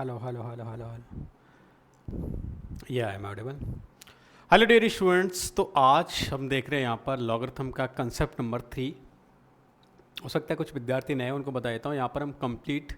Hello hello hello hello hello, yeah I am audible. Hello dear students, तो आज हम देख रहे हैं यहाँ पर लॉगरिथम का कंसेप्ट नंबर 3। हो सकता है कुछ विद्यार्थी नए हैं, उनको बता देता हूँ। यहाँ पर हम कंप्लीट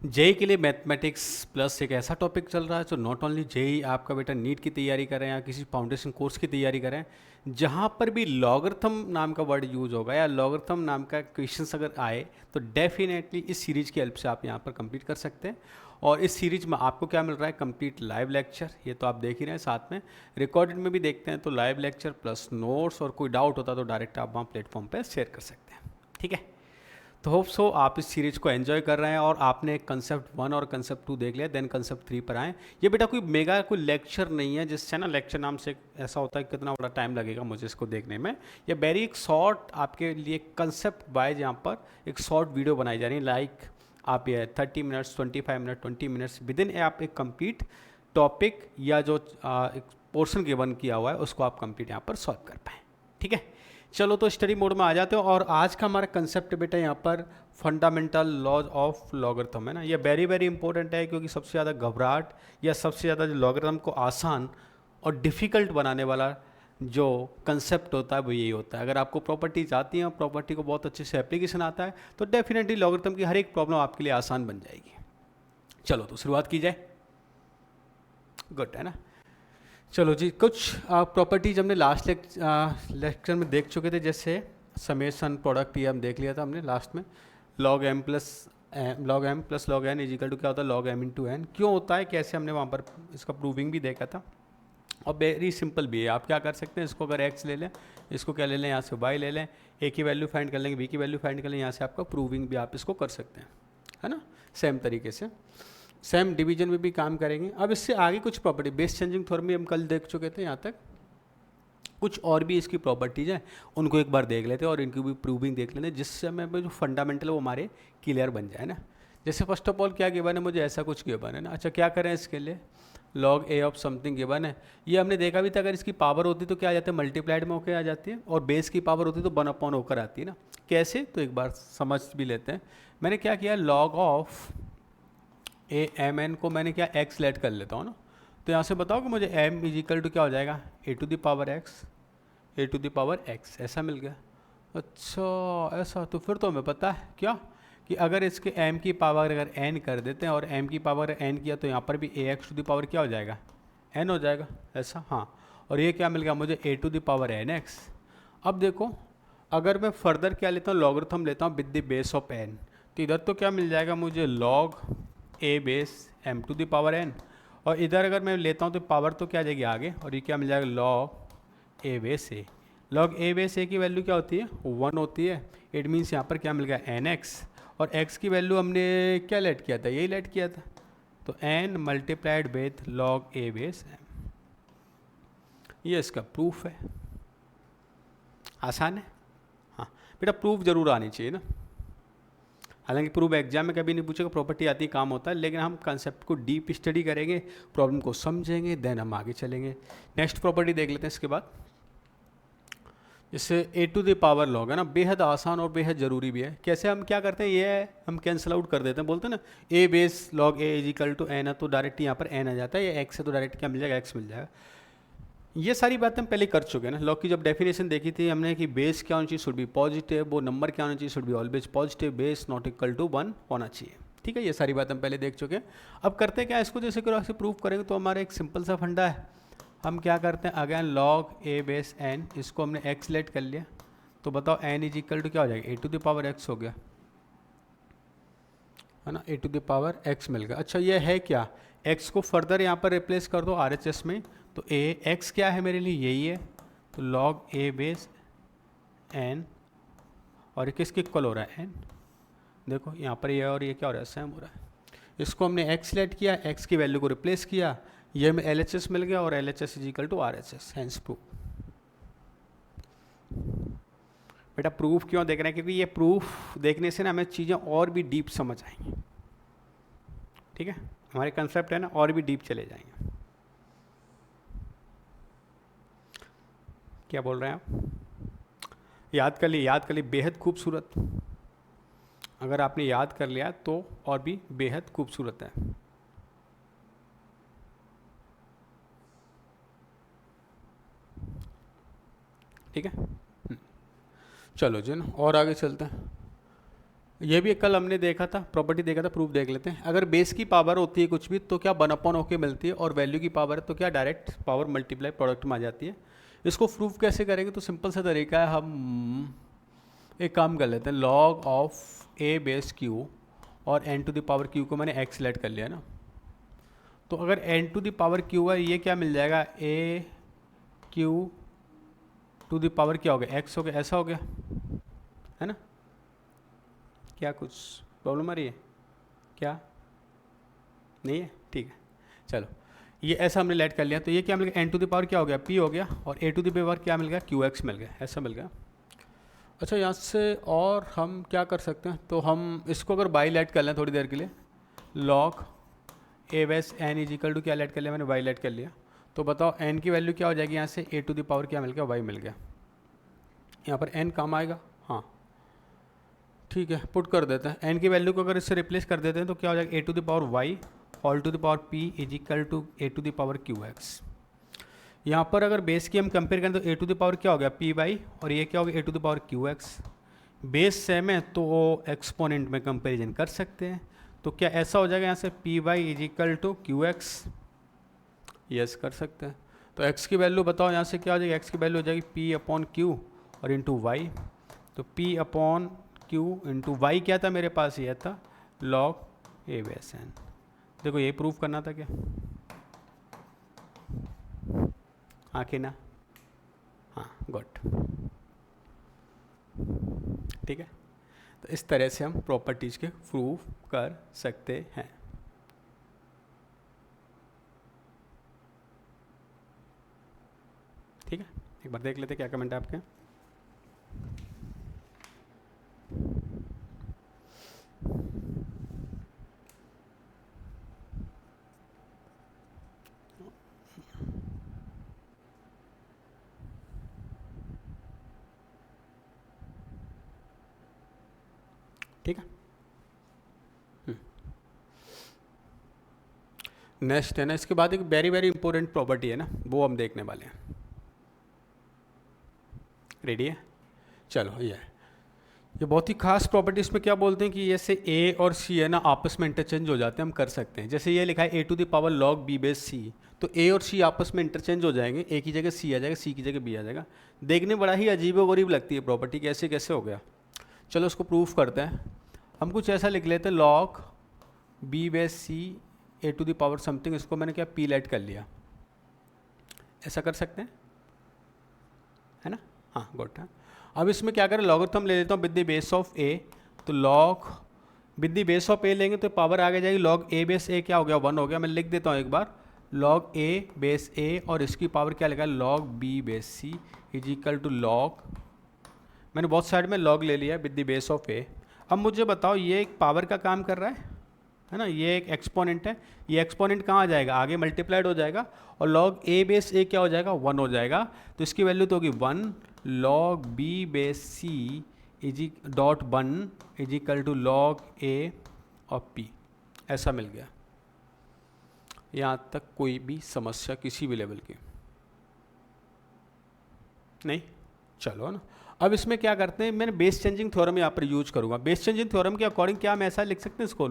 जेई के लिए मैथमेटिक्स प्लस एक ऐसा टॉपिक चल रहा है जो नॉट ओनली जेई आपका बेटा नीट की तैयारी करें या किसी फाउंडेशन कोर्स की तैयारी करें, जहाँ पर भी लॉगरिथम नाम का वर्ड यूज होगा या लॉगरिथम नाम का क्वेश्चंस अगर आए तो डेफिनेटली इस सीरीज की हेल्प से आप यहाँ पर कंप्लीट कर सकते हैं। और इस सीरीज में आपको क्या मिल रहा है? कंप्लीट लाइव लेक्चर, ये तो आप देख ही रहे हैं, साथ में रिकॉर्डेड में भी देखते हैं, तो लाइव लेक्चर प्लस नोट्स, और कोई डाउट होता तो डायरेक्ट आप वहाँ प्लेटफॉर्म पर शेयर कर सकते हैं। ठीक है, तो होप सो आप इस सीरीज को एंजॉय कर रहे हैं और आपने कंसेप्ट 1 और कंसेप्ट 2 देख लिया, देन कंसेप्ट 3 पर आए। ये बेटा कोई मेगा कोई लेक्चर नहीं है, जिससे ना लेक्चर नाम से ऐसा होता है कि कितना बड़ा टाइम लगेगा मुझे इसको देखने में। ये वेरी एक शॉर्ट आपके लिए कंसेप्ट वाइज यहाँ पर एक शॉर्ट वीडियो बनाई जा रही है, लाइक आप ये 30 minutes 25 minute 20 minutes with in आप एक कंप्लीट टॉपिक या जो एक पोर्शन गिवन किया हुआ है उसको आप कंप्लीट यहाँ पर सॉल्व कर पाएँ। ठीक है, चलो तो स्टडी मोड में आ जाते हो। और आज का हमारा कंसेप्ट बेटा यहाँ पर फंडामेंटल लॉज ऑफ लॉगरिथम है ना। ये वेरी वेरी इंपॉर्टेंट है, क्योंकि सबसे ज़्यादा घबराहट या सबसे ज़्यादा जो लॉगरिथम को आसान और डिफ़िकल्ट बनाने वाला जो कंसेप्ट होता है वो यही होता है। अगर आपको प्रॉपर्टीज आती हैं और प्रॉपर्टी को बहुत अच्छे से एप्लीकेशन आता है तो डेफिनेटली लॉगरिथम की हर एक प्रॉब्लम आपके लिए आसान बन जाएगी। चलो तो शुरुआत की जाए। गुड है ना। चलो जी, कुछ प्रॉपर्टीज हमने लास्ट लेक्चर में देख चुके थे, जैसे समेशन प्रोडक्ट, ये हम देख लिया था हमने लास्ट में। Log m plus log n is equal to क्या होता है? Log m into n. क्यों होता है, कैसे, हमने वहाँ पर इसका प्रूविंग भी देखा था। और वेरी सिंपल भी है, आप क्या कर सकते हैं, इसको अगर एक्स ले लें, इसको क्या ले लें, यहाँ से वाई ले लें, ए की वैल्यू फाइंड कर लेंगे, बी की वैल्यू फाइंड कर लें, यहाँ से आपका प्रूविंग भी आप इसको कर सकते हैं, है ना। सेम तरीके से सेम डिवीजन में भी काम करेंगे। अब इससे आगे कुछ प्रॉपर्टी, बेस चेंजिंग थ्योरम भी हम कल देख चुके थे। यहाँ तक कुछ और भी इसकी प्रॉपर्टीज हैं, उनको एक बार देख लेते हैं और इनकी भी प्रूविंग देख लेते हैं, जिससे हमें जो फंडामेंटल वो हमारे क्लियर बन जाए ना। जैसे फर्स्ट ऑफ ऑल क्या गिवन है, मुझे ऐसा कुछ गिवन है ना। अच्छा, क्या करें इसके लिए? Log A of something given है, ये हमने देखा भी था। अगर इसकी पावर होती तो क्या आ जाता है? मल्टीप्लाइड में होकर आ जाती है। और बेस की पावर होती तो 1/, होकर आती है ना। कैसे, तो एक बार समझ भी लेते हैं। मैंने क्या किया, log of a m n को मैंने क्या एक्स लेट कर लेता हूँ ना। तो यहाँ से बताओ कि मुझे एम इजिकल टू क्या हो जाएगा? A to the power x, ऐसा मिल गया। अच्छा ऐसा, तो फिर तो हमें पता है क्या, कि अगर इसके m की पावर अगर n कर देते हैं और m की पावर n किया तो यहाँ पर भी ए एक्स टू द पावर क्या हो जाएगा? n हो जाएगा, ऐसा। हाँ, और ये क्या मिल गया मुझे? A to the power n x. अब देखो, अगर मैं फर्दर क्या लेता हूँ, लॉगरिथम लेता हूँ with the base of n, तो इधर तो क्या मिल जाएगा मुझे? Log a base m to the power n। और इधर अगर मैं लेता हूँ तो पावर तो क्या आ जाएगी आगे, और ये क्या मिल जाएगा? Log a base A. Log a base ए की वैल्यू क्या होती है? 1 होती है। इट मीन्स यहाँ पर क्या मिल गया? N x. और x की वैल्यू हमने क्या लेट किया था? यही लेट किया था, तो n multiplied with log a base m. ये इसका प्रूफ है। आसान है। हाँ बेटा, प्रूफ जरूर आनी चाहिए ना। हालांकि प्रूफ एग्जाम में कभी नहीं पूछेगा, प्रॉपर्टी आती काम होता है, लेकिन हम कंसेप्ट को डीप स्टडी करेंगे, प्रॉब्लम को समझेंगे, देन हम आगे चलेंगे। नेक्स्ट प्रॉपर्टी देख लेते हैं इसके बाद। जैसे ए टू द पावर लॉग है ना, बेहद आसान और बेहद ज़रूरी भी है। कैसे, हम क्या करते हैं, ये हम कैंसिल आउट कर देते हैं, बोलते हैं ना a base log a is equal to n है, तो डायरेक्ट यहाँ पर एन आ जाता है। या एक्स है तो डायरेक्ट क्या मिल जाएगा? एक्स मिल जाएगा। ये सारी बातें हम पहले कर चुके हैं ना। लॉग की जब डेफिनेशन देखी थी हमने कि बेस क्या होना चाहिए? Should be positive. वो नंबर क्या होना चाहिए? Should be always positive. Base not equal to 1 होना चाहिए। ठीक है, ये सारी बातें हम पहले देख चुके हैं। अब करते क्या, इसको जैसे कि प्रूव करेंगे तो हमारा एक सिंपल सा फंडा है। हम क्या करते हैं, again log a base N, इसको हमने एक्स लेट कर लिया, तो बताओ एन इज इक्वल टू क्या हो जाएगा? A to the power x हो गया, है ना। ए टू द पावर एक्स मिल गया। अच्छा, ये है क्या? एक्स को फर्दर यहाँ पर रिप्लेस कर दो आर एच एस में, तो ए एक्स क्या है मेरे लिए? यही है। तो लॉग ए बेस एन, और ये किसके इक्वल हो रहा है? एन। देखो यहाँ पर ये और ये क्या हो रहा है? सेम हो रहा है। इसको हमने एक्स लेट किया, एक्स की वैल्यू को रिप्लेस किया, ये हमें एल एच एस मिल गया, और L H S is equal to R H S, hence proof. बेटा प्रूफ क्यों देख रहे हैं? क्योंकि ये प्रूफ देखने से ना हमें चीज़ें और भी डीप समझ आएंगी। ठीक है, हमारे कंसेप्ट है ना, और भी डीप चले जाएंगे। क्या बोल रहे हैं आप? याद कर लिए, बेहद खूबसूरत। अगर आपने याद कर लिया तो और भी बेहद खूबसूरत है। ठीक है। चलो जी ना, और आगे चलते हैं। ये भी कल हमने देखा था, प्रॉपर्टी देखा था, प्रूफ देख लेते हैं। अगर बेस की पावर होती है कुछ भी तो क्या 1 होके मिलती है, और वैल्यू की पावर है तो क्या डायरेक्ट पावर मल्टीप्लाई प्रोडक्ट में आ जाती है। इसको प्रूफ कैसे करेंगे, तो सिंपल सा तरीका है, हम एक काम कर लेते हैं, log of a base q और n to the power q को मैंने एक्स सेलेक्ट कर लिया ना, तो अगर n to the power q है, ये क्या मिल जाएगा, a q to the power क्या हो गया, एक्स हो गया, ऐसा हो गया है ना। क्या कुछ प्रॉब्लम आ रही है क्या, नहीं है, ठीक है। चलो ये ऐसा हमने लेट कर लिया, तो ये क्या मिल गया, एन टू द पावर क्या हो गया, पी हो गया, और ए टू द पावर क्या मिल गया, क्यू एक्स मिल गया, ऐसा मिल गया। अच्छा यहाँ से और हम क्या कर सकते हैं, तो हम इसको अगर बाई लेट कर लें थोड़ी देर के लिए, log a base n is equal to क्या लेट कर लिया मैंने, वाई लेट कर लिया, तो बताओ एन की वैल्यू क्या हो जाएगी, यहाँ से ए टू द पावर क्या मिल गया, वाई मिल गया। यहाँ पर एन काम आएगा, हाँ ठीक है, पुट कर देते हैं। एन की वैल्यू को अगर इससे रिप्लेस कर देते हैं तो क्या हो जाएगा, a to the power y all to the power p is equal to a to the power q x. यहाँ पर अगर बेस की हम कंपेयर करें तो ए टू द पावर क्या हो गया, पी बाई, और ये क्या हो गया, a to the power q x. Base same है तो एक्सपोनेंट में कंपेरिजन कर सकते हैं, तो क्या ऐसा हो जाएगा यहाँ से p by is equal to q x, yes कर सकते हैं। तो एक्स की वैल्यू बताओ यहाँ से क्या हो जाएगी, एक्स की वैल्यू हो जाएगी पी अपॉन क्यू और इंटू वाई, तो p upon q into y क्या था मेरे पास, यह था लॉग ए बेस एन। देखो ये प्रूफ करना था क्या, हाँ कि ना, हाँ गुड, ठीक है। तो इस तरह से हम प्रॉपर्टीज़ के प्रूफ कर सकते हैं। ठीक है, एक बार देख लेते क्या कमेंट है आपके। ठीक है, नेक्स्ट है ना, इसके बाद एक वेरी वेरी इंपॉर्टेंट प्रॉपर्टी है ना, वो हम देखने वाले हैं। रेडी है, चलो ये बहुत ही खास प्रॉपर्टी, इसमें क्या बोलते हैं कि जैसे ए और सी है ना आपस में इंटरचेंज हो जाते हैं, हम कर सकते हैं। जैसे ये लिखा है a to the power log b base c, तो ए और सी आपस में इंटरचेंज हो जाएंगे, ए की जगह सी आ जाएगा, सी की जगह बी आ जाएगा। देखने बड़ा ही अजीबोगरीब लगती है प्रॉपर्टी, कैसे कैसे हो गया। चलो उसको प्रूफ करते हैं। हम कुछ ऐसा लिख लेते हैं, log b base c a to the power something, इसको मैंने क्या पी लेट कर लिया, ऐसा कर सकते हैं, है ना, हाँ गुड है। अब इसमें क्या करें, लॉगरिथम ले लेता हूँ with the base of a, तो log with the base of a लेंगे तो पावर आगे जाएगी, लॉग ए बेस ए क्या हो गया, 1 हो गया। मैं लिख देता हूँ एक बार, लॉग ए बेस ए और इसकी पावर क्या लिखा है, log b base c is equal to log, मैंने बहुत साइड में लॉग ले लिया with the base of a. अब मुझे बताओ ये एक पावर का काम कर रहा है ना, ये एक एक्सपोनेंट है, ये एक्सपोनेंट कहाँ आ जाएगा, आगे मल्टीप्लाइड हो जाएगा, और लॉग ए बेस ए क्या हो जाएगा, 1 हो जाएगा, तो इसकी वैल्यू तो होगी 1 log b base c easy dot 1 is equal to log a और पी, ऐसा मिल गया। यहाँ तक कोई भी समस्या किसी भी लेवल की नहीं, चलो ना। अब इसमें क्या करते हैं, मैंने बेस चेंजिंग थ्योरम यहाँ पर यूज करूँगा। बेस चेंजिंग थ्योरम के अकॉर्डिंग क्या हम ऐसा लिख सकते हैं इसको,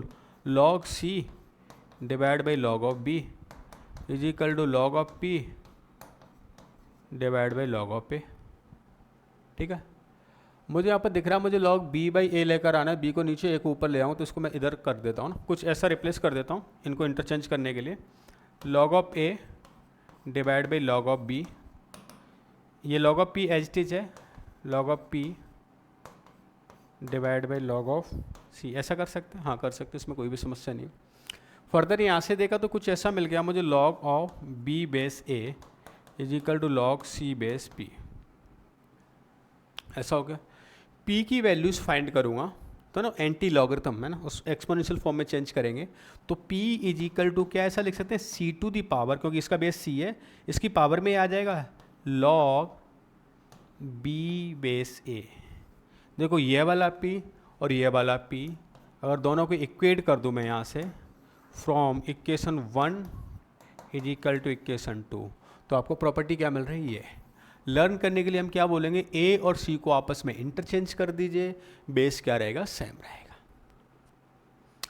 log c divide by log of b is equal to log of p divide by log of a. ठीक है, मुझे यहाँ पर दिख रहा है, मुझे लॉग बी बाई ए लेकर आना है, बी को नीचे ए को ऊपर ले आऊँ, तो इसको मैं इधर कर देता हूँ ना, कुछ ऐसा रिप्लेस कर देता हूँ इनको इंटरचेंज करने के लिए, log of a divide by log of b, ये लॉग ऑफ पी एच टीज है, log of p divide by log of c, ऐसा कर सकते हैं, हाँ कर सकते हैं, इसमें कोई भी समस्या नहीं। फर्दर यहाँ से देखा तो कुछ ऐसा मिल गया मुझे, log of b base a is equal to log c base p, ऐसा हो गया। पी की वैल्यूज फाइंड करूँगा तो ना एंटी लॉगरिथम है ना, उस एक्सपोनेंशियल फॉर्म में चेंज करेंगे, तो पी इज इक्वल टू क्या ऐसा लिख सकते हैं, सी टू दी पावर, क्योंकि इसका बेस सी है, इसकी पावर में आ जाएगा लॉग बी बेस ए। देखो ये वाला पी और ये वाला पी, अगर दोनों को इक्वेट कर दूं मैं यहाँ से, from equation 1 is equal to equation 2, तो आपको प्रॉपर्टी क्या मिल रही है, लर्न करने के लिए हम क्या बोलेंगे, ए और सी को आपस में इंटरचेंज कर दीजिए, बेस क्या रहेगा, सेम रहेगा।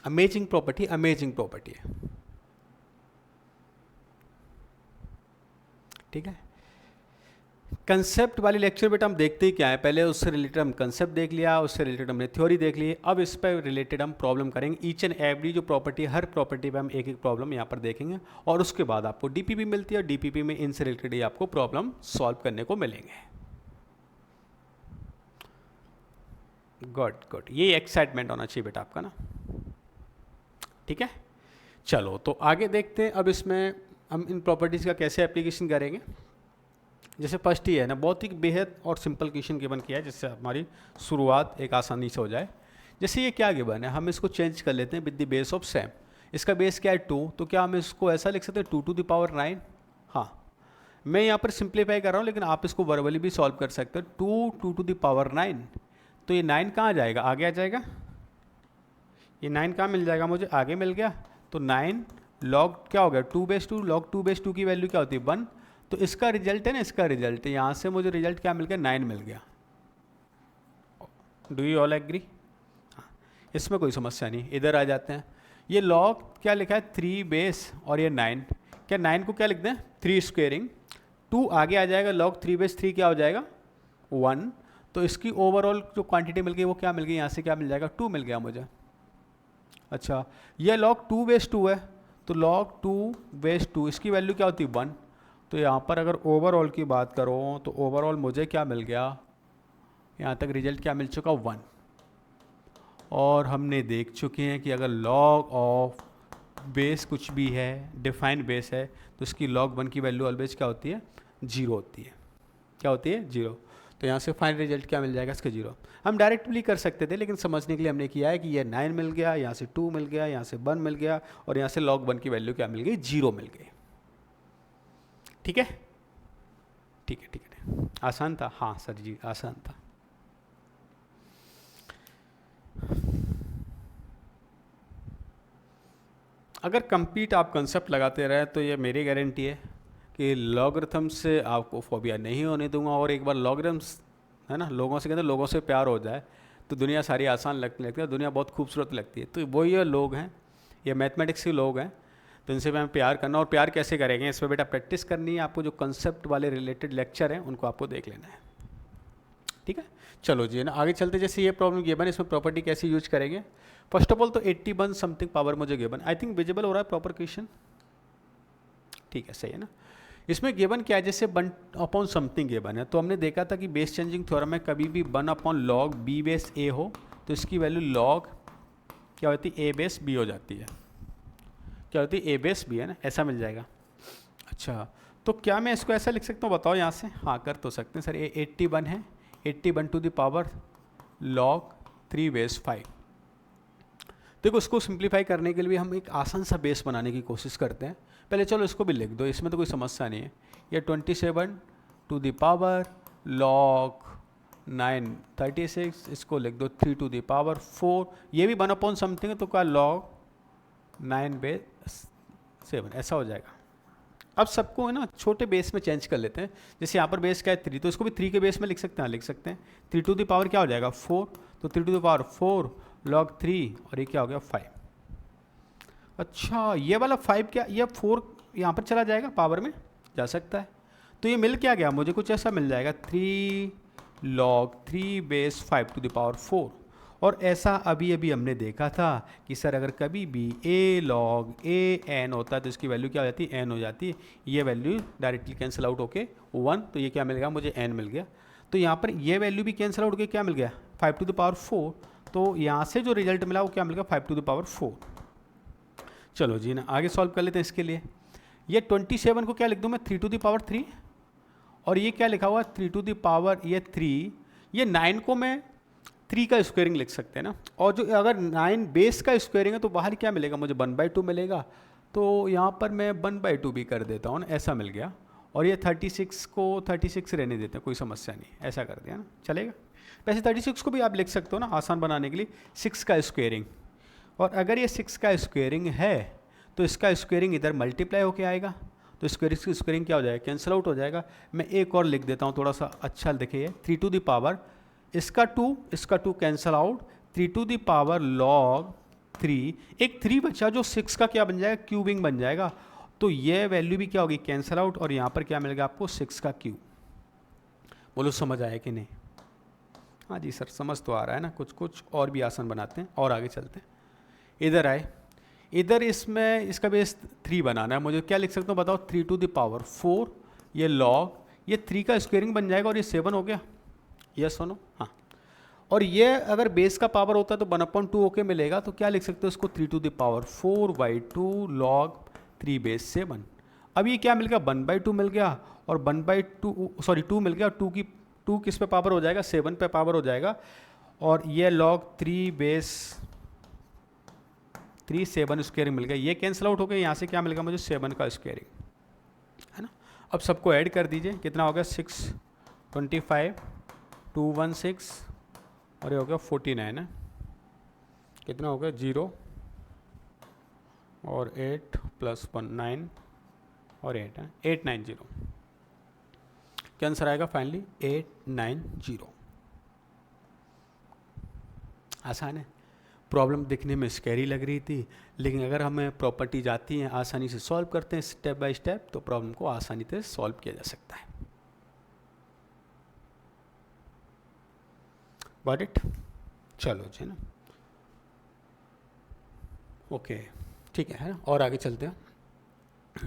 अमेजिंग प्रॉपर्टी, अमेजिंग प्रॉपर्टी है, ठीक है। कंसेप्ट वाले लेक्चर बेटा हम देखते ही क्या है, पहले उससे रिलेटेड हम कंसेप्ट देख लिया, उससे रिलेटेड हमने थ्योरी देख ली, अब इस पर रिलेटेड हम प्रॉब्लम करेंगे। ईच एंड एवरी जो प्रॉपर्टी, हर प्रॉपर्टी पे हम एक एक प्रॉब्लम यहाँ पर देखेंगे, और उसके बाद आपको डीपीपी मिलती है, और डीपीपी में इनसे रिलेटेड ही आपको प्रॉब्लम सॉल्व करने को मिलेंगे। गुड गुड, ये एक्साइटमेंट होना चाहिए बेटा आपका ना, ठीक है। चलो तो आगे देखते हैं, अब इसमें हम इन प्रॉपर्टीज़ का कैसे एप्लीकेशन करेंगे। जैसे फर्स्ट ही है ना, बहुत ही बेहद और सिंपल क्वेश्चन गिवन किया है, जिससे हमारी शुरुआत एक आसानी से हो जाए। जैसे ये क्या गिवन है, हम इसको चेंज कर लेते हैं with the base of same. इसका बेस क्या है 2, तो क्या हम इसको ऐसा लिख सकते हैं 2 to the power 9। हाँ, मैं यहाँ पर सिंप्लीफाई कर रहा हूँ, लेकिन आप इसको वर्बली भी सॉल्व कर सकते हैं। 2 to the power 9, तो ये 9 कहाँ जाएगा, आगे आ जाएगा। ये 9 कहाँ मिल जाएगा मुझे, आगे मिल गया। तो 9 log क्या हो गया 2/2, log 2/2 की वैल्यू क्या होती है 1। तो इसका रिजल्ट है ना, इसका रिजल्ट यहाँ से मुझे रिजल्ट क्या मिल गया, 9 मिल गया। Do you all agree? हाँ, इसमें कोई समस्या नहीं। इधर आ जाते हैं, ये log क्या लिखा है 3 बेस और ये 9, क्या 9 को क्या लिख दें 3 स्क्वेयरिंग, 2 आगे आ जाएगा, log 3/3 क्या हो जाएगा 1। तो इसकी ओवरऑल जो क्वांटिटी मिल गई वो क्या मिल गई, यहाँ से क्या मिल जाएगा 2 मिल गया मुझे। अच्छा, ये log 2/2 है, तो log 2/2 इसकी वैल्यू क्या होती है 1। तो यहाँ पर अगर ओवरऑल की बात करो तो ओवरऑल मुझे क्या मिल गया, यहाँ तक रिजल्ट क्या मिल चुका 1। और हमने देख चुके हैं कि अगर log ऑफ बेस कुछ भी है, डिफाइंड बेस है, तो इसकी log 1 की वैल्यू ऑलवेज क्या होती है 0 होती है। क्या होती है 0। तो यहाँ से फाइनल रिजल्ट क्या मिल जाएगा इसका 0। हम डायरेक्टली कर सकते थे, लेकिन समझने के लिए हमने किया है कि ये 9 मिल गया, यहाँ से 2 मिल गया, यहाँ से 1 मिल गया, और यहाँ से log 1 की वैल्यू क्या मिल गई 0 मिल गई। ठीक है, ठीक है, ठीक है, आसान था। हाँ सर जी, आसान था। अगर कंप्लीट आप कंसेप्ट लगाते रहे तो ये मेरी गारंटी है कि लॉगरिथम से आपको फोबिया नहीं होने दूंगा। और एक बार लॉगरिथम्स है ना, लोगों से कहते हैं लोगों से प्यार हो जाए तो दुनिया सारी आसान लगने लगती है, दुनिया बहुत खूबसूरत लगती है। तो वो ये लोग हैं, ये मैथमेटिक्स के लोग हैं, तो इनसे हमें प्यार करना। और प्यार कैसे करेंगे, इस पर बेटा प्रैक्टिस करनी है आपको। जो कंसेप्ट वाले रिलेटेड लेक्चर हैं उनको आपको देख लेना है, ठीक है। चलो जी ना, आगे चलते। जैसे ये प्रॉब्लम गिवन है, इसमें प्रॉपर्टी कैसे यूज करेंगे। फर्स्ट ऑफ ऑल तो 81 समथिंग पावर मुझे गिवन, आई थिंक विजिबल हो रहा है प्रॉपर क्वेश्चन, ठीक है, सही है ना। इसमें गिवन क्या है, जैसे 1 अपॉन समथिंग गिवन है, तो हमने देखा था कि बेस चेंजिंग थ्योरम में कभी भी 1 अपॉन लॉग बी बेस ए हो तो इसकी वैल्यू लॉग क्या होती है ए बेस बी हो जाती है। क्या होती है ए बेस बी, है ना, ऐसा मिल जाएगा। अच्छा, तो क्या मैं इसको ऐसा लिख सकता हूँ, बताओ यहाँ से। हाँ कर तो सकते हैं सर, ये 81 है, 81 to the power log 3 base 5। देखो उसको सिंप्लीफाई करने के लिए हम एक आसान सा बेस बनाने की कोशिश करते हैं। पहले चलो इसको भी लिख दो, इसमें तो कोई समस्या नहीं है। ये 27 टू द पावर लॉग 9 36, इसको लिख दो 3 टू द पावर 4। ये भी 1 अपॉन समथिंग है, तो क्या लॉग 9 बेस 7 ऐसा हो जाएगा। अब सबको है ना छोटे बेस में चेंज कर लेते हैं। जैसे यहाँ पर बेस क्या है 3, तो इसको भी 3 के बेस में लिख सकते हैं, लिख सकते हैं 3 टू द पावर क्या हो जाएगा 4, तो 3 टू द पावर 4 log 3, और ये क्या हो गया 5। अच्छा, ये वाला 5 क्या, ये 4 यहाँ पर चला जाएगा, पावर में जा सकता है। तो ये मिल क्या गया मुझे, कुछ ऐसा मिल जाएगा 3 log 3 base 5 to the power 4। और ऐसा अभी अभी हमने देखा था कि सर अगर कभी भी a log a n होता है तो इसकी वैल्यू क्या हो जाती है n हो जाती है। ये वैल्यू डायरेक्टली कैंसिल आउट होके 1, तो ये क्या मिल गया मुझे n मिल गया। तो यहाँ पर ये वैल्यू भी कैंसिल आउट होके क्या मिल गया 5 टू द पावर 4। तो यहाँ से जो रिजल्ट मिला वो क्या मिल गया 5 टू द पावर 4। चलो जी ना, आगे सॉल्व कर लेते हैं इसके लिए। ये 27 को क्या लिख दूँ मैं 3 टू द पावर 3, और ये क्या लिखा हुआ 3 टू द पावर ये 3, ये 9 को मैं 3 का स्क्वायरिंग लिख सकते हैं ना। और जो अगर 9 बेस का स्क्वायरिंग है तो बाहर क्या मिलेगा मुझे 1/2 मिलेगा। तो यहाँ पर मैं 1/2 भी कर देता हूँ ना, ऐसा मिल गया। और ये 36 को 36 रहने देते हैं, कोई समस्या नहीं, ऐसा कर दिया ना, चलेगा। वैसे 36 को भी आप लिख सकते हो ना आसान बनाने के लिए 6 का स्क्वायरिंग। और अगर ये 6 का स्क्वायरिंग है तो इसका स्क्वायरिंग इधर मल्टीप्लाई होके आएगा, तो तो स्क्वेयरिंग क्या हो जाएगा, कैंसिल आउट हो जाएगा। मैं एक और लिख देता हूँ थोड़ा सा अच्छा देखिए, 3 टू द पावर इसका 2 cancel out, 3 to the power log 3, एक 3 बचा जो 6 का क्या बन जाएगा, क्यूबिंग बन जाएगा। तो ये वैल्यू भी क्या होगी, कैंसिल आउट, और यहाँ पर क्या मिलेगा आपको 6 का क्यूब। बोलो समझ आया कि नहीं? हाँ जी सर समझ तो आ रहा है ना, कुछ कुछ और भी आसान बनाते हैं और आगे चलते हैं। इधर आए, इधर इसमें इसका बेस 3 बनाना है मुझे, क्या लिख सकता हूँ बताओ, 3 टू द पावर 4, ये लॉग, ये 3 का स्क्वेयरिंग बन जाएगा और ये 7 हो गया, यस सुनो हाँ। और ये अगर बेस का पावर होता है तो 1/2 होके मिलेगा, तो क्या लिख सकते हो इसको, 3 to the power 4/2 log 3 base 7। अब ये क्या मिल गया, 1/2 मिल गया, और 2 मिल गया, और 2 किस पे पावर हो जाएगा, 7 पे पावर हो जाएगा, और ये लॉग 3 बेस 3 7 स्क्वेयरिंग मिल गया। ये कैंसिल आउट हो गया, यहाँ से क्या मिलेगा मुझे, 7 का स्क्वेयरिंग, है ना। अब सबको ऐड कर दीजिए, कितना हो गया, 6 25 216 और ये हो गया 49 है, कितना हो गया 0 और 8 + 1 9 और 8 है, 890। क्या आंसर आएगा फाइनली, 890। आसान है, प्रॉब्लम दिखने में स्कैरी लग रही थी, लेकिन अगर हमें प्रॉपर्टीज आती हैं, आसानी से सॉल्व करते हैं स्टेप बाय स्टेप, तो प्रॉब्लम को आसानी से सॉल्व किया जा सकता है। Got it? चलो जी ना, ओके ठीक है ना, और आगे चलते हैं।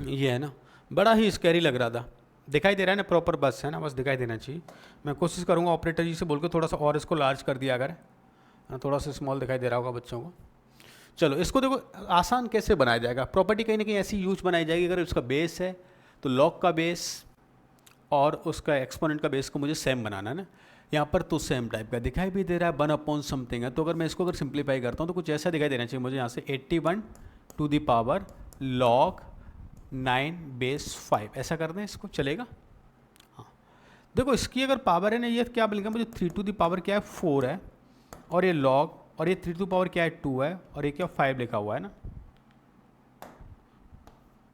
ये है ना, बड़ा ही स्कैरी लग रहा था, दिखाई दे रहा है ना प्रॉपर, बस है ना, बस दिखाई देना चाहिए। मैं कोशिश करूँगा ऑपरेटर जी से बोल के थोड़ा सा और इसको लार्ज कर दिया अगर, थोड़ा सा स्मॉल दिखाई दे रहा होगा बच्चों को। चलो इसको देखो आसान कैसे बनाया जाएगा, प्रॉपर्टी कहीं ना कहीं ऐसी यूज बनाई जाएगी, अगर उसका बेस है तो लॉग का बेस और उसका एक्सपोनेंट का बेस को मुझे सेम बनाना है ना। यहाँ पर तो सेम टाइप का दिखाई भी दे रहा है, 1/समथिंग है, तो अगर मैं इसको अगर सिंप्लीफाई करता हूँ तो कुछ ऐसा दिखाई देना चाहिए मुझे, यहाँ से 81 to the power log 9 base 5, ऐसा कर दें इसको, चलेगा? हाँ देखो इसकी अगर पावर है ना, ये क्या बनेगा मुझे, 3 टू द पावर क्या है 4 है, और ये लॉग, और ये 3 टू द पावर क्या है 2 है, और ये क्या 5 लिखा हुआ है ना,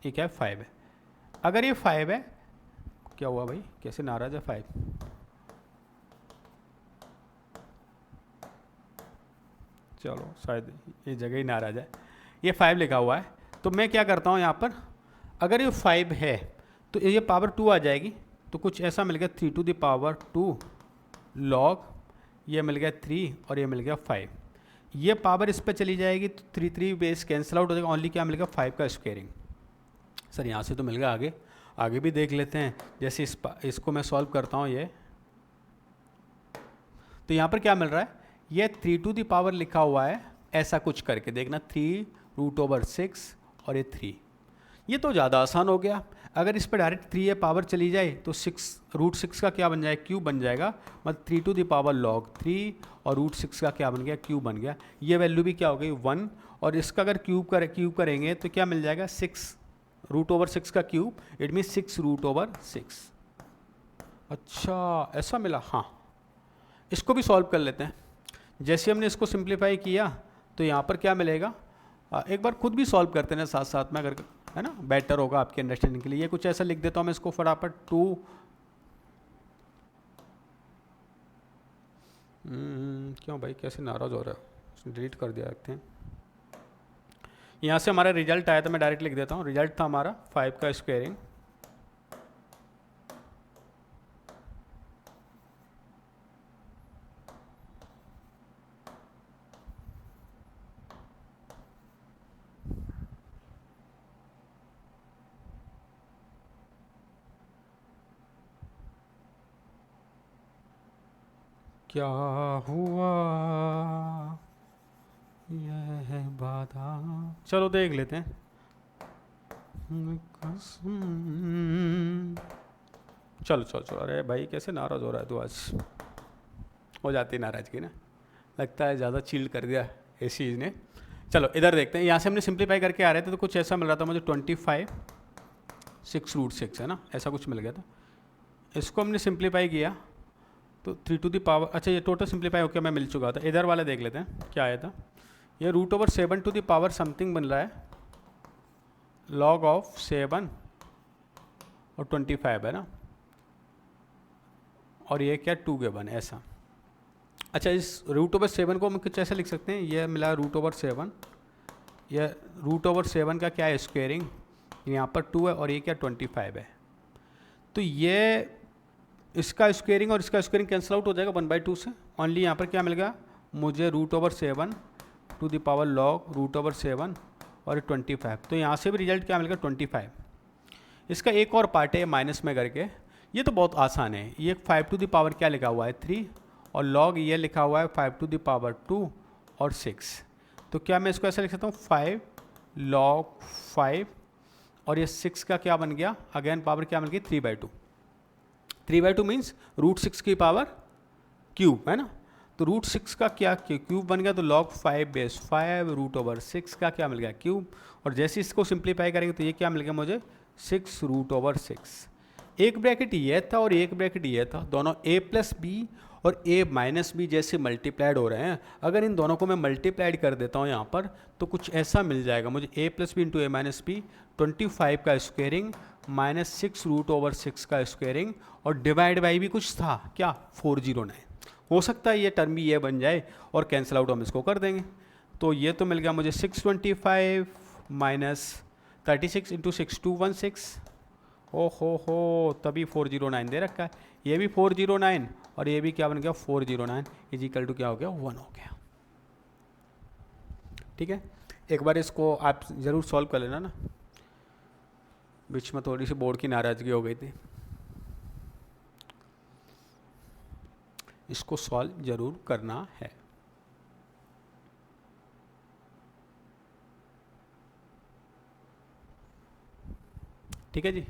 ये क्या है 5 है। अगर ये 5 है, क्या हुआ भाई, कैसे नाराज है 5, चलो शायद ये जगह ही नाराज है, ये 5 लिखा हुआ है, तो मैं क्या करता हूँ यहाँ पर, अगर ये 5 है तो ये पावर 2 आ जाएगी, तो कुछ ऐसा मिल गया 3 टू द पावर 2 लॉग, ये मिल गया 3 और ये मिल गया 5, ये पावर इस पर चली जाएगी तो 3 बेस कैंसिल आउट हो जाएगा, ओनली क्या मिलेगा 5 का स्क्वेयरिंग। सर यहाँ से तो मिल गया, आगे भी देख लेते हैं, जैसे इसको मैं सॉल्व करता हूँ ये, तो यहाँ पर क्या मिल रहा है, ये 3 टू द पावर लिखा हुआ है ऐसा कुछ करके देखना, 3√6 और ये 3, ये तो ज़्यादा आसान हो गया। अगर इस पर डायरेक्ट 3 ये पावर चली जाए तो 6√6 का क्या बन जाएगा, क्यूब बन जाएगा, मतलब 3 टू द पावर लॉग 3 और √6 का क्या बन गया, क्यूब बन गया। ये वैल्यू भी क्या हो गई 1, और इसका अगर क्यूब करेंगे तो क्या मिल जाएगा 6√6 का क्यूब, इट मीन 6√6। अच्छा ऐसा मिला, हाँ इसको भी सॉल्व कर लेते हैं। जैसे हमने इसको सिंप्लीफाई किया तो यहाँ पर क्या मिलेगा, एक बार खुद भी सॉल्व करते हैं साथ साथ में, अगर है ना बेटर होगा आपके अंडरस्टैंडिंग के लिए। ये कुछ ऐसा लिख देता हूँ मैं इसको फटाफट, 2 क्यों भाई कैसे नाराज़ हो रहा है, डिलीट कर दिया रखते हैं। यहाँ से हमारा रिजल्ट आया था, मैं डायरेक्ट लिख देता हूँ, रिजल्ट था हमारा 5 का स्क्वेयरिंग, क्या हुआ यह बाधा, चलो देख लेते हैं। चलो अरे भाई कैसे नाराज़ हो रहा है तू, आज हो जाती है नाराज़गी ना, लगता है ज़्यादा चिल्ड कर दिया इस चीज़ ने। चलो इधर देखते हैं, यहाँ से हमने सिंप्लीफाई करके आ रहे थे तो कुछ ऐसा मिल रहा था मुझे 25 6√6 है ना, ऐसा कुछ मिल गया था। इसको हमने सिंप्लीफाई किया तो 3 टू द पावर, अच्छा ये टोटल सिंप्लीफाई होकर मैं मिल चुका था। इधर वाला देख लेते हैं क्या आया था, ये √7 टू द पावर समथिंग बन रहा है, log of 7 और 25 है ना, और ये क्या 2 के 1 ऐसा। अच्छा, इस √7 को हम कुछ ऐसे लिख सकते हैं, ये मिला √7, ये √7 का क्या है स्क्वेयरिंग, यहाँ पर 2 है और ये क्या 25 है। तो ये इसका स्क्वेयरिंग और इसका स्क्वेयरिंग कैंसिल आउट हो जाएगा 1/2 से। ओनली यहाँ पर क्या मिल गया मुझे √7 टू द पावर लॉग √7 और 25। तो यहाँ से भी रिजल्ट क्या मिलेगा 25। इसका एक और पार्ट है माइनस में करके, ये तो बहुत आसान है। ये 5 टू द पावर क्या लिखा हुआ है 3 और लॉग ये लिखा हुआ है 5 टू द पावर 2 और 6। तो क्या मैं इसको ऐसा लिख सकता हूँ 5 log 5 और ये 6 का क्या बन गया, अगेन पावर क्या मिल गई 3/2। 3/2 मीन्स √6 की पावर क्यूब है ना। तो √6 का क्या क्यूब बन गया, तो log 5 बेस 5 √6 का क्या मिल गया क्यूब। और जैसे इसको सिंप्लीफाई करेंगे तो ये क्या मिल गया मुझे 6 √6। एक ब्रैकेट ये था और एक ब्रैकेट ये था, दोनों a+b और a-b जैसे मल्टीप्लाइड हो रहे हैं। अगर इन दोनों को मैं मल्टीप्लाइड कर देता हूँ यहाँ पर तो कुछ ऐसा मिल जाएगा मुझे a+b इंटू a-b 25 का स्क्वेयरिंग -6 √6 का स्क्वेयरिंग और डिवाइड बाई भी कुछ था क्या 409। हो सकता है ये टर्म भी ये बन जाए और कैंसिल आउट हम इसको कर देंगे। तो ये तो मिल गया मुझे 625 - 36 इंटू 6216। ओ हो तभी 409 दे रखा है, ये भी 409 और ये भी क्या बन गया 409 इजिकल टू क्या हो गया 1 हो गया। ठीक है, एक बार इसको आप ज़रूर सॉल्व कर लेना ना, बीच में थोड़ी सी बोर्ड की नाराज़गी हो गई थी, इसको सॉल्व जरूर करना है। ठीक है जी,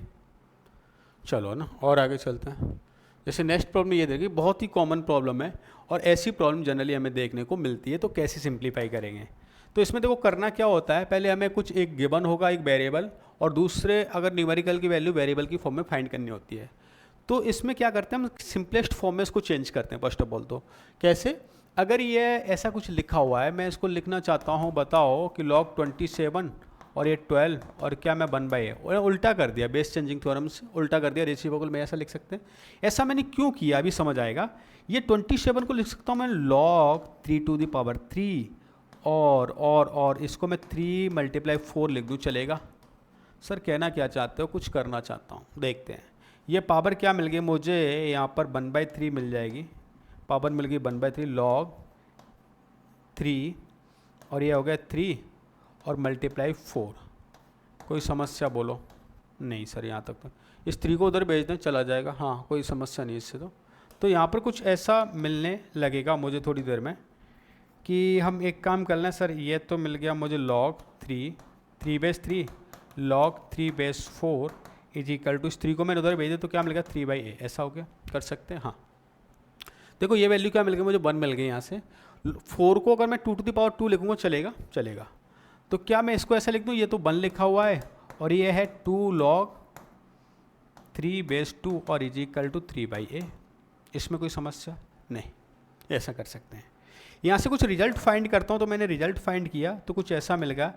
चलो ना और आगे चलते हैं। जैसे नेक्स्ट प्रॉब्लम ये देखिए, बहुत ही कॉमन प्रॉब्लम है और ऐसी प्रॉब्लम जनरली हमें देखने को मिलती है। तो कैसे सिंप्लीफाई करेंगे, तो इसमें देखो करना क्या होता है, पहले हमें कुछ एक गिवन होगा एक वेरिएबल और दूसरे अगर न्यूमेरिकल की वैल्यू वेरिएबल की फॉर्म में फाइंड करनी होती है। तो इसमें क्या करते हैं हम सिंपलेस्ट फॉर्म में इसको चेंज करते हैं। फर्स्ट ऑफ ऑल तो कैसे, अगर ये ऐसा कुछ लिखा हुआ है, मैं इसको लिखना चाहता हूँ, बताओ कि log 27 और ये 12 और क्या मैं 1/a और उल्टा कर दिया, बेस चेंजिंग थ्योरम से उल्टा कर दिया, रेसिप्रोकल में ऐसा लिख सकते हैं। ऐसा मैंने क्यों किया अभी समझ आएगा। ये 27 को लिख सकता हूँ मैं log 3 टू द पावर 3 और इसको मैं 3 × 4 लिख दूँ, चलेगा। सर कहना क्या चाहते हो, कुछ करना चाहता हूँ, देखते हैं। ये पावर क्या मिल गई मुझे, यहाँ पर 1/3 मिल जाएगी, पावर मिल गई 1/3 log 3 और ये हो गया 3 और ×4। कोई समस्या बोलो, नहीं सर यहाँ तक तो इस 3 को उधर भेज दें चला जाएगा, हाँ कोई समस्या नहीं इससे। तो यहाँ पर कुछ ऐसा मिलने लगेगा मुझे थोड़ी देर में कि हम एक काम कर लें सर, ये तो मिल गया मुझे log 3 log 3/4 इजिकल टू इस 3 को मैंने उधर भेज दिया तो क्या मिल गया 3/a, ऐसा हो गया, कर सकते हैं। हाँ देखो ये वैल्यू क्या मिल गई मुझे 1 मिल गई यहाँ से। 4 को अगर मैं 2 टू द पावर 2 लिखूँगा चलेगा। तो क्या मैं इसको ऐसा लिख दूँ, ये तो 1 लिखा हुआ है और ये है 2 log 3/2 और इजिकल टू 3/a, इसमें कोई समस्या नहीं, ऐसा कर सकते हैं। यहाँ से कुछ रिजल्ट फाइंड करता हूँ, तो मैंने रिजल्ट फाइंड किया तो कुछ ऐसा मिल गया,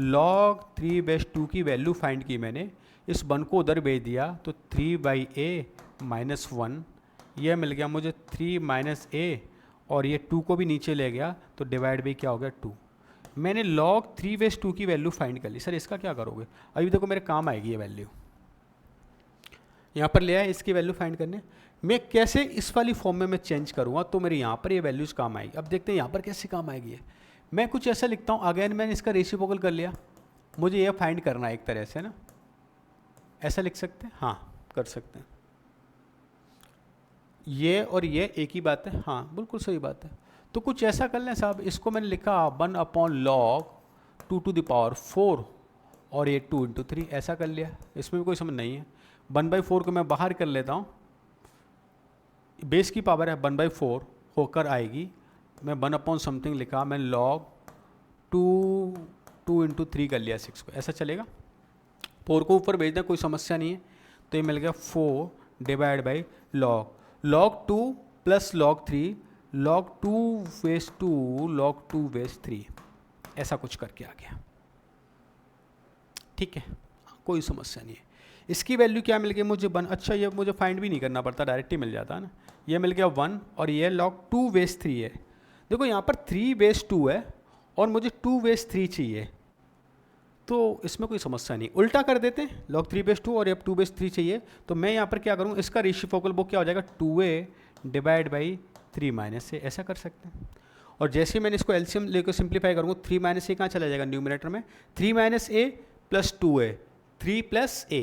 log 3/2 की वैल्यू फाइंड की मैंने, इस 1 को उधर भेज दिया तो 3/a - 1, यह मिल गया मुझे 3 - a और ये 2 को भी नीचे ले गया तो डिवाइड बाई क्या हो गया 2। मैंने log 3/2 की वैल्यू फाइंड कर ली। सर इसका क्या करोगे, अभी देखो मेरे काम आएगी ये वैल्यू, यहाँ पर ले आए इसकी वैल्यू फाइंड करने। मैं कैसे इस वाली फॉर्म में मैं चेंज करूँगा तो मेरे यहाँ पर ये वैल्यूज़ काम आएगी। अब देखते हैं यहाँ पर कैसे काम आएगी है। मैं कुछ ऐसा लिखता हूँ, अगेन मैंने इसका रेसिप्रोकल कर लिया, मुझे ये फाइंड करना है एक तरह से ना, ऐसा लिख सकते हैं, हाँ कर सकते हैं। ये और ये एक ही बात है, हाँ बिल्कुल सही बात है। तो कुछ ऐसा कर लें साहब, इसको मैंने लिखा 1/log 2 टू द पावर 4 और ये 2 × 3, ऐसा कर लिया, इसमें भी कोई समझ नहीं है। 1/4 को मैं बाहर कर लेता हूँ, बेस की पावर है 1/4 होकर आएगी, मैं 1/something लिखा, मैं log 2 × 3 कर लिया 6 को, ऐसा चलेगा। 4 को ऊपर भेज दें कोई समस्या नहीं है। तो ये मिल गया 4 divide by log 2 + log 3 log 2/2 log 2/3, ऐसा कुछ करके आ गया। ठीक है, कोई समस्या नहीं है। इसकी वैल्यू क्या मिल गई मुझे 1, अच्छा ये मुझे फाइंड भी नहीं करना पड़ता, डायरेक्ट ही मिल जाता है ना। ये मिल गया 1 और ये log 2 बेस 3 है। देखो यहाँ पर 3 बेस 2 है और मुझे 2 बेस 3 चाहिए, तो इसमें कोई समस्या नहीं। उल्टा कर देते हैं, log 3 बेस 2 और अब 2 बेस 3 चाहिए, तो मैं यहाँ पर क्या करूँ, इसका रेशिप्रोकल वो क्या हो जाएगा 2a divide by 3 minus a, ऐसा कर सकते हैं। और जैसे ही मैंने इसको एलसीएम लेकर सिंप्लीफाई करूँगा 3 माइनस ए कहाँ चला जाएगा न्यूमरेटर में, 3 minus a plus 2a, 3 plus a,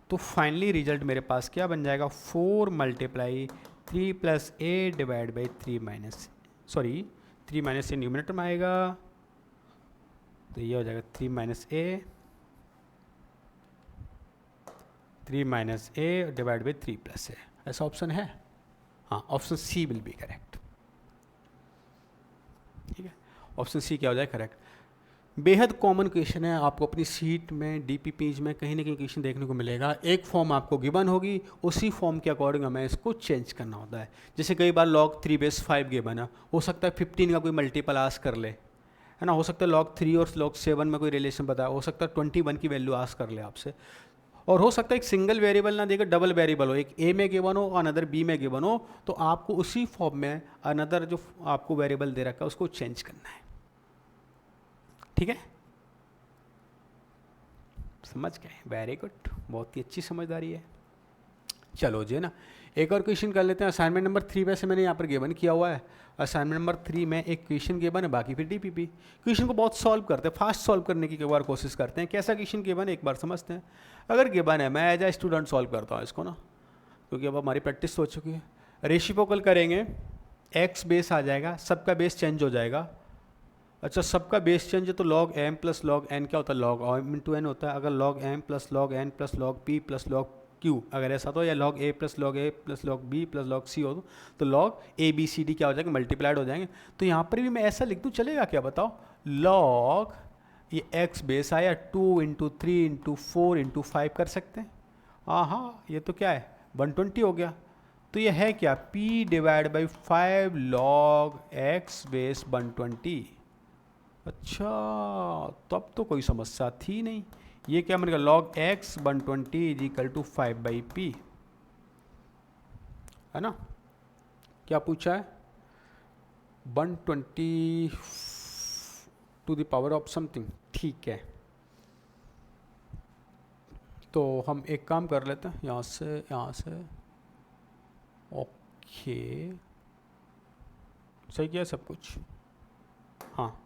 तो फाइनली रिजल्ट मेरे पास क्या बन जाएगा 4 multiply 3 plus a divide by 3 minus, sorry 3 minus a numerator में आएगा, तो ये हो जाएगा 3 minus a, 3 minus a divide by 3 plus a, ऐसा ऑप्शन है। हाँ, option c will be correct. ठीक है, ऑप्शन सी क्या हो जाए करेक्ट। बेहद कॉमन क्वेश्चन है, आपको अपनी सीट में डीपीपीज में कहीं ना कहीं क्वेश्चन देखने को मिलेगा। एक फॉर्म आपको गिवन होगी, उसी फॉर्म के अकॉर्डिंग हमें इसको चेंज करना होता है। जैसे कई बार log 3 बेस 5 गिवन है, हो सकता है 15 का कोई मल्टीपल आस्क कर ले, है ना, हो सकता है log 3 और log 7 में कोई रिलेशन बताया, हो सकता है 21 की वैल्यू आस्क कर ले आपसे, और हो सकता है एक सिंगल वेरिएबल ना देकर डबल वेरिएबल हो, एक ए में गिवन हो और अनदर बी में गिवन हो, तो आपको उसी फॉर्म में अनदर जो आपको वेरिएबल दे रखा है उसको चेंज करना है। ठीक है, समझ गए, वेरी गुड, बहुत ही अच्छी समझदारी है। चलो जी ना, एक और क्वेश्चन कर लेते हैं। असाइनमेंट नंबर 3 वैसे मैंने यहाँ पर गिवन किया हुआ है। असाइनमेंट नंबर 3 में एक क्वेश्चन गिवन है, बाकी फिर डीपीपी। क्वेश्चन को बहुत सॉल्व करते हैं, फास्ट सॉल्व करने की एक बार कोशिश करते हैं। कैसा क्वेश्चन गिवन है एक बार समझते हैं। अगर गिवन है, मैं एज ए स्टूडेंट सॉल्व करता हूँ इसको ना, क्योंकि अब हमारी प्रैक्टिस हो चुकी है। रेशिप्रोकल करेंगे, एक्स बेस आ जाएगा, सबका बेस चेंज हो जाएगा। अच्छा, सबका बेस चेंज है तो log m plus log n क्या होता है, log m इंटू n होता है। अगर log m plus log n plus log p plus log q अगर ऐसा तो, या log a plus log a plus log b plus log c हो तो log a b c d क्या हो जाएगा, मल्टीप्लाइड हो जाएंगे। तो यहाँ पर भी मैं ऐसा लिख दूँ, चलेगा क्या बताओ, log ये x बेस आया 2 इंटू 3 इंटू 4 इंटू 5 कर सकते हैं। हाँ, ये तो क्या है 120 हो गया। तो ये है क्या p divide by 5 log x base 120। अच्छा, तब तो कोई समस्या थी नहीं। ये क्या बनेगा, log x 120 is equal to 5/p, है ना। क्या पूछा है, 120 to the power of something. ठीक है, तो हम एक काम कर लेते हैं, यहाँ से ओके, सही किया सब कुछ। हाँ,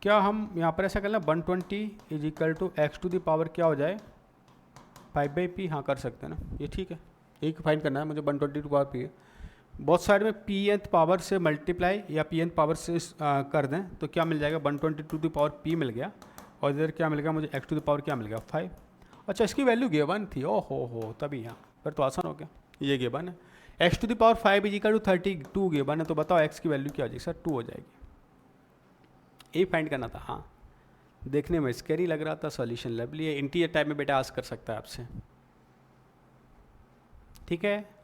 क्या हम यहाँ पर ऐसा कर लें 120 is equal to x to the power क्या हो जाए 5/p। हाँ, कर सकते हैं ना, ये ठीक है। एक फाइंड करना है मुझे 120 टू पावर p है। बहुत साइड में pnth पावर से मल्टीप्लाई या pnth पावर से कर दें तो क्या मिल जाएगा, 120 टू द पावर p मिल गया, और इधर क्या मिल गया मुझे एक्स टू द पावर क्या मिल गया 5। अच्छा, इसकी वैल्यू गिवन थी, ओ हो तभी यहाँ फिर तो आसान हो गया। ये गिवन है x to the power 5 is equal to 32 given है, तो बताओ एक्स की वैल्यू क्या हो जाएगी सर, 2 हो जाएगी। ये फाइंड करना था। हाँ, देखने में स्कैरी लग रहा था, सॉल्यूशन लवली है। इंटीरियर टाइप में बेटा आस्क कर सकता है आपसे। ठीक है,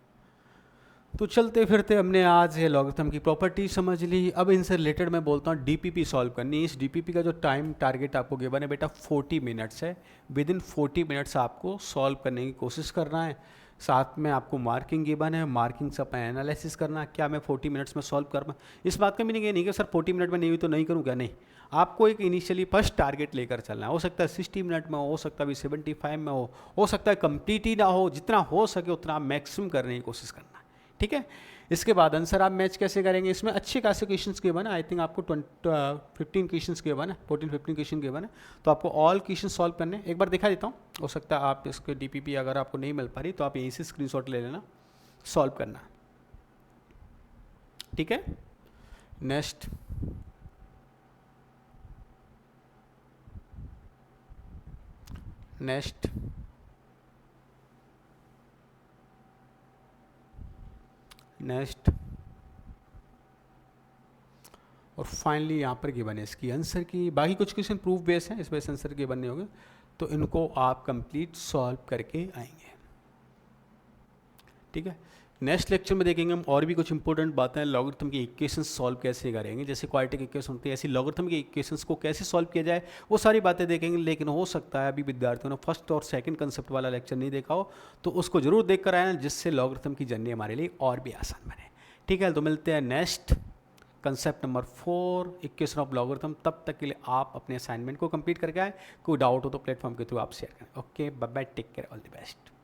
तो चलते फिरते हमने आज ये लॉगरिथम की प्रॉपर्टी समझ ली। अब इनसे रिलेटेड मैं बोलता हूँ डीपीपी सॉल्व करनी। इस डीपीपी का जो टाइम टारगेट आपको गिवन है बेटा 40 मिनट्स है। विद इन 40 मिनट्स आपको सॉल्व करने की कोशिश करना है। साथ में आपको मार्किंग गिवन है, मार्किंग से अपना एनालिसिस करना है, क्या मैं 40 मिनट्स में सॉल्व कर पाऊँ। इस बात का मीनिंग ये नहीं कि सर 40 मिनट में नहीं हुई तो नहीं करूँ, क्या नहीं, आपको एक इनिशियली फर्स्ट टारगेट लेकर चलना है। हो सकता है 60 मिनट में हो सकता है भी 75 में हो सकता है कंप्लीट ही ना हो। जितना हो सके उतना मैक्सिमम करने की कोशिश करना है। ठीक है, इसके बाद आंसर आप मैच कैसे करेंगे, इसमें अच्छे खासे क्वेश्चंस गिवन है। आई थिंक आपको 15 क्वेश्चंस गिवन है, 14-15 क्वेश्चन गिवन है, तो आपको ऑल क्वेश्चन सॉल्व करने एक बार दिखा देता हूँ। हो सकता है आप इसके डीपीपी अगर आपको नहीं मिल पा रही तो आप यहीं से स्क्रीनशॉट ले लेना, सॉल्व करना। ठीक है, नेक्स्ट नेक्स्ट और फाइनली यहाँ पर गिवन है इसकी आंसर की। बाकी कुछ क्वेश्चन प्रूफ बेस हैं, इस वजह से आंसर गिवन नहीं होंगे, तो इनको आप कंप्लीट सॉल्व करके आएंगे। ठीक है, नेक्स्ट लेक्चर में देखेंगे हम और भी कुछ इंपॉर्टेंट बातें हैं, लॉगरिथम की इक्वेशंस सॉल्व कैसे करेंगे, जैसे क्वाड्रेटिक इक्वेशन होती है ऐसी लॉगरिथम की इक्वेशंस को कैसे सॉल्व किया जाए, वो सारी बातें देखेंगे। लेकिन हो सकता है अभी विद्यार्थियों ने फर्स्ट और सेकंड कंसेप्ट वाला लेक्चर नहीं देखा हो, तो उसको जरूर देख कर आए, जिससे लॉगरिथम की जर्नी हमारे लिए और भी आसान बने। ठीक है, तो मिलते हैं next concept number 4, equation of logarithm. तब तक के लिए आप अपने असाइनमेंट को कंप्लीट करके आए। कोई डाउट हो तो प्लेटफॉर्म के थ्रू आप शेयर करें। Okay, bye bye, take care, all the best.